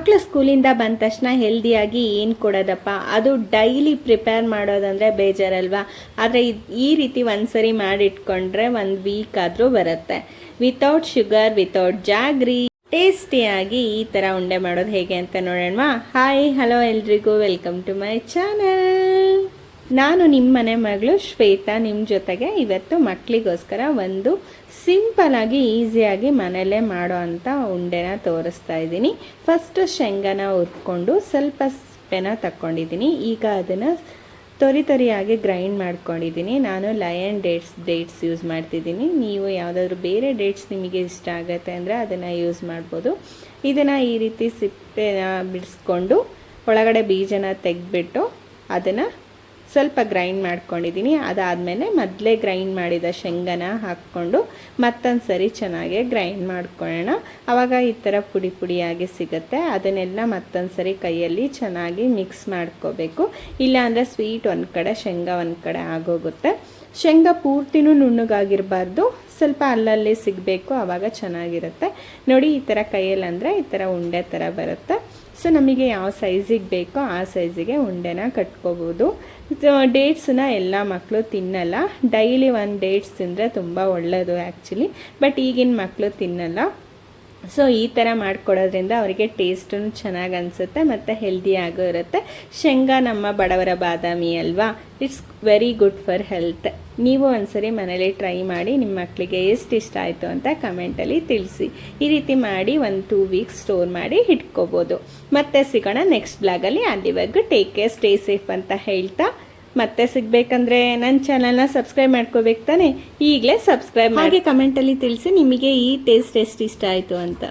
ಮಕ್ಕಳು ಸ್ಕೂಲಿಂದ ಬಂದ ತಕ್ಷಣ ಹೆಲ್ದಿಯಾಗಿ ಏನು ಕೊಡೋದಪ್ಪ, ಅದು ಡೈಲಿ ಪ್ರಿಪೇರ್ ಮಾಡೋದಂದರೆ ಬೇಜಾರಲ್ವಾ. ಆದರೆ ಈ ರೀತಿ ಒಂದ್ಸರಿ ಮಾಡಿಟ್ಕೊಂಡ್ರೆ 1 ವೀಕ್ ಆದರೂ ಬರುತ್ತೆ. ವಿತೌಟ್ ಶುಗರ್, ವಿತೌಟ್ ಜಾಗ್ರಿ, ಟೇಸ್ಟಿಯಾಗಿ ಈ ಥರ ಉಂಡೆ ಮಾಡೋದು ಹೇಗೆ ಅಂತ ನೋಡೋಣವಾ. ಹಾಯ್ ಹಲೋ ಎಲ್ರಿಗೂ, ವೆಲ್ಕಮ್ ಟು ಮೈ ಚಾನಲ್. ನಾನು ನಿಮ್ಮ ಮನೆ ಮಗಳು ಶ್ವೇತಾ ನಿಮ್ಮ ಜೊತೆಗೆ ಇವತ್ತು ಮಕ್ಕಳಿಗೋಸ್ಕರ ಒಂದು ಸಿಂಪಲಾಗಿ ಈಸಿಯಾಗಿ ಮನೆಯಲ್ಲೇ ಮಾಡೋ ಅಂಥ ಉಂಡೆನ ತೋರಿಸ್ತಾ ಇದ್ದೀನಿ. ಫಸ್ಟು ಶೇಂಗಾನ ಹುರ್ಕೊಂಡು ಸ್ವಲ್ಪ ಪೆನ ತಕ್ಕೊಂಡಿದ್ದೀನಿ. ಈಗ ಅದನ್ನು ತೊರಿಯಾಗಿ ಗ್ರೈಂಡ್ ಮಾಡ್ಕೊಂಡಿದ್ದೀನಿ. ನಾನು ಲಯನ್ ಡೇಟ್ಸ್ ಯೂಸ್ ಮಾಡ್ತಿದ್ದೀನಿ. ನೀವು ಯಾವುದಾದ್ರೂ ಬೇರೆ ಡೇಟ್ಸ್ ನಿಮಗೆ ಇಷ್ಟ ಆಗುತ್ತೆ ಅಂದರೆ ಅದನ್ನು ಯೂಸ್ ಮಾಡ್ಬೋದು. ಇದನ್ನು ಈ ರೀತಿ ಸಿಪ್ಪೆನ ಬಿಡಿಸ್ಕೊಂಡು ಒಳಗಡೆ ಬೀಜನ ತೆಗೆದ್ಬಿಟ್ಟು ಅದನ್ನು ಸ್ವಲ್ಪ ಗ್ರೈಂಡ್ ಮಾಡ್ಕೊಂಡಿದ್ದೀನಿ. ಅದಾದಮೇಲೆ ಮೊದಲೇ ಗ್ರೈಂಡ್ ಮಾಡಿದ ಶೇಂಗಾನ ಹಾಕ್ಕೊಂಡು ಮತ್ತೊಂದು ಸರಿ ಚೆನ್ನಾಗಿ ಗ್ರೈಂಡ್ ಮಾಡ್ಕೊಳ್ಳೋಣ. ಆವಾಗ ಈ ಥರ ಪುಡಿ ಪುಡಿಯಾಗಿ ಸಿಗುತ್ತೆ. ಅದನ್ನೆಲ್ಲ ಮತ್ತೊಂದು ಸರಿ ಕೈಯಲ್ಲಿ ಚೆನ್ನಾಗಿ ಮಿಕ್ಸ್ ಮಾಡ್ಕೋಬೇಕು. ಇಲ್ಲಾಂದರೆ ಸ್ವೀಟ್ ಒಂದು ಕಡೆ, ಶೇಂಗಾ ಒಂದು ಕಡೆ ಆಗೋಗುತ್ತೆ. ಶೇಂಗಾ ಪೂರ್ತಿನೂ ನುಣ್ಣಗಾಗಿರಬಾರ್ದು, ಸ್ವಲ್ಪ ಅಲ್ಲಲ್ಲಿ ಸಿಗಬೇಕು, ಆವಾಗ ಚೆನ್ನಾಗಿರುತ್ತೆ. ನೋಡಿ ಈ ಥರ ಕೈಯಲ್ಲಿ ಅಂದರೆ ಈ ಥರ ಉಂಡೆ ಥರ ಬರುತ್ತೆ. ಸೊ ನಮಗೆ ಯಾವ ಸೈಜಿಗೆ ಬೇಕೋ ಆ ಸೈಜಿಗೆ ಉಂಡೆನ ಕಟ್ಕೋಬೋದು. ಡೇಟ್ಸನ್ನ ಎಲ್ಲ ಮಕ್ಕಳು ತಿನ್ನಲ್ಲ. ಡೈಲಿ 1 ಡೇಟ್ಸ್ ತಿಂದರೆ ತುಂಬ ಒಳ್ಳೆಯದು ಆ್ಯಕ್ಚುಲಿ. ಬಟ್ ಈಗಿನ ಮಕ್ಕಳು ತಿನ್ನಲ್ಲ. ಸೊ ಈ ಥರ ಮಾಡಿಕೊಡೋದ್ರಿಂದ ಅವರಿಗೆ ಟೇಸ್ಟೂ ಚೆನ್ನಾಗಿ ಅನಿಸುತ್ತೆ ಮತ್ತು ಹೆಲ್ದಿಯಾಗೂ ಇರುತ್ತೆ. ಶೇಂಗಾ ನಮ್ಮ ಬಡವರ ಬಾದಾಮಿ ಅಲ್ವಾ, it's very good for health. ನೀವು ಒಂದ್ಸರಿ ಮನೇಲಿ ಟ್ರೈ ಮಾಡಿ ನಿಮ್ಮ ಮಕ್ಕಳಿಗೆ ಎಷ್ಟು ಇಷ್ಟ ಆಯಿತು ಅಂತ ಕಮೆಂಟಲ್ಲಿ ತಿಳಿಸಿ. ಈ ರೀತಿ ಮಾಡಿ 1-2 ವೀಕ್ಸ್ ಸ್ಟೋರ್ ಮಾಡಿ ಇಟ್ಕೋಬೋದು. ಮತ್ತೆ ಸಿಗೋಣ ನೆಕ್ಸ್ಟ್ ಬ್ಲಾಗಲ್ಲಿ. ಅಲ್ಲಿವರೆಗೂ ಟೇಕ್ ಕೇರ್, ಸ್ಟೇ ಸೇಫ್ ಅಂತ ಹೇಳ್ತಾ, ಮತ್ತೆ ಸಿಗಬೇಕಂದ್ರೆ ನನ್ನ ಚಾನಲ್ನ ಸಬ್ಸ್ಕ್ರೈಬ್ ಮಾಡ್ಕೋಬೇಕು ತಾನೆ. ಈಗಲೇ ಸಬ್ಸ್ಕ್ರೈಬ್ ಮಾಡಿ ಕಮೆಂಟಲ್ಲಿ ತಿಳಿಸಿ ನಿಮಗೆ ಈ ಟೇಸ್ಟ್ ಎಷ್ಟು ಇಷ್ಟ ಆಯಿತು ಅಂತ.